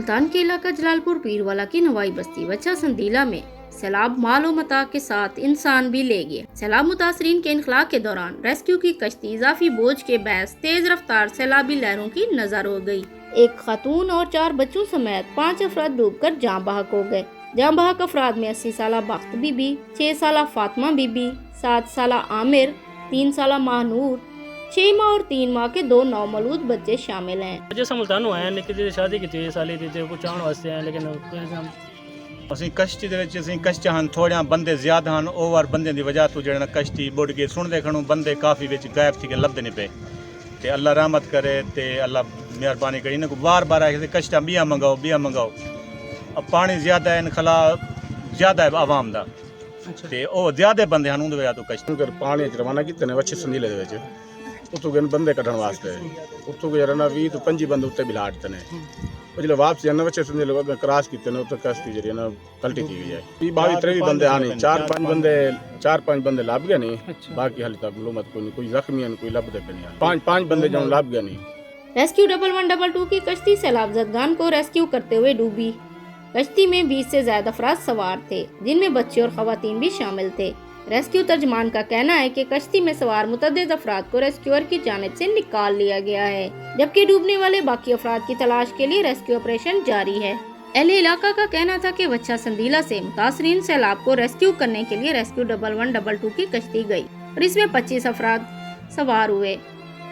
ملتان کے علاقہ جلالپور پیروالا کی نوائی بستی وچہ سندیلا میں سیلاب مال و متاع کے ساتھ انسان بھی لے گیا۔ سیلاب متاثرین کے انخلاء کے دوران ریسکیو کی کشتی اضافی بوجھ کے باعث تیز رفتار سیلابی لہروں کی نظر ہو گئی۔ ایک خاتون اور 4 بچوں سمیت 5 افراد ڈوب کر جاں بحق ہو گئے۔ جاں بحق افراد میں 80 سالہ بخت بی بی، 6 سالہ فاطمہ بی بی، 7 سالہ عامر، 3 سالہ ماہنور، 6 ماہ اور 3 ماہ کے 2 نومولود بچے شامل ہیں۔ جیسا ملتان ہوئے ہیں لیکن شادی کی 3 سال تھی کچھ آن واسطے ہیں لیکن ਅਸੀਂ ਕਸ਼ਤੀ ਦੇ ਵਿੱਚ ਅਸੀਂ ਕਸ਼ਤੀਆਂ ਹਨ ਥੋੜ੍ਹੀਆਂ ਬੰਦੇ ਜ਼ਿਆਦਾ ਹਨ ਓਵਰ ਬੰਦਿਆਂ ਦੀ ਵਜ੍ਹਾ ਤੋਂ ਜਿਹੜਾ ਕਸ਼ਤੀ ਬੁੱਢ ਗਈ ਸੁਣਦੇ ਖਣੂ ਬੰਦੇ ਕਾਫੀ ਵਿੱਚ ਗਾਇਬ ਸੀ ਕਿ ਲੱਭਦੇ ਨਹੀਂ ਪਏ ਤੇ ਅੱਲਾ ਰਹਿਮਤ ਕਰੇ ਤੇ ਅੱਲਾ ਮਿਹਰਬਾਨੀ ਕਰੀ ਇਹਨਾਂ ਕੋ ਬਾਰ-ਬਾਰ ਆਏ ਕਸ਼ਤੀਆਂ ਬੀਆਂ ਮੰਗਾਓ अब पानी ज़्यादा है इनखला ज़्यादा है आवाम दा ते ओ ज़्यादा बंदे ਹਨ ਉਹਦੇ ਵਜ੍ਹਾ ਤੋਂ ਕਸ਼ਤੀ कर पानी च रवाना कीते ने वच्छे संदीले दे विच उत्तों गन बंदे कढण वास्ते उत्तों के ना 20 तो 25 बंदे उत्ते बिलाटते ने ਉਹ ਜਿਹੜੇ ਵਾਪਸ ਜਾਣ ਵಚ್ಚੇ ਸੰਦीले को क्रॉस कीते ने उत्ते कश्ती ਜਿਹੜੀ ਨਾ पलटी थी गई है 22-23 बंदे आने 4-5 बंदे ਲੱਭ ਗਏ ਨਹੀਂ ਬਾਕੀ ਹਾਲੇ ਤੱਕ ਮਾਲੂਮਾਤ ਕੋਈ ਜ਼ਖਮੀ ਹਨ ਕੋਈ ਲੱਭਦੇ ਪਏ ਨਹੀਂ 5 बंदे जो ਲੱਭ गए नहीं। रेस्क्यू 1122 की कश्ती सैलाब ज़दगान को रेस्क्यू करते हुए डूबी। कश्ती में 20 से ज्यादा अफराद सवार थे जिनमें बच्चे और खवातीन भी शामिल थे। रेस्क्यू तर्जमान का कहना है कि कश्ती में सवार मुतअद्दिद अफराद को रेस्क्यूअर की जानिब से निकाल लिया गया है जबकि डूबने वाले बाकी अफराद की तलाश के लिए रेस्क्यू ऑपरेशन जारी है। अहले इलाका का कहना था कि वच्छा संदीला से मुतासरीन सैलाब को रेस्क्यू करने के लिए रेस्क्यू 1122 की कश्ती गई और इसमें 25 अफराद सवार हुए।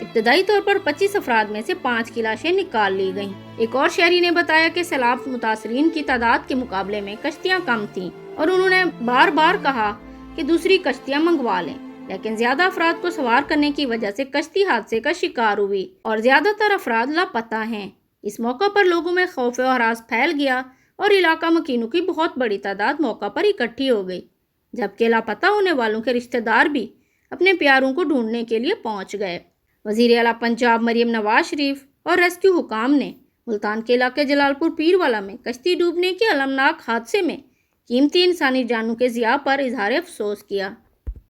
इब्तदाई तौर पर 25 अफराद में से 5 की लाशें निकाल ली गईं। एक और शहरी ने बताया कि सैलाब मुतासरीन की तादाद के मुकाबले में कश्तियां कम थीं और उन्होंने बार बार कहा कि दूसरी कश्तियां मंगवा लें, लेकिन ज्यादा अफराद को सवार करने की वजह से कश्ती हादसे का शिकार हुई और ज्यादातर अफराद लापता हैं। इस मौका पर लोगों में खौफ और हरास फैल गया और इलाका मकीनों की बहुत बड़ी तादाद मौका पर इकट्ठी हो गई, जबकि लापता होने वालों के रिश्तेदार भी अपने प्यारों को ढूंढने के लिए पहुंच गए। वज़ीर आला पंजाब मरियम नवाज शरीफ और रेस्क्यू हुकाम ने मुल्तान के इलाके जलालपुर पीरवाला में कश्ती डूबने के अलमनाक हादसे में कीमती इंसानी जानों के ज़िया पर इजहार अफसोस किया।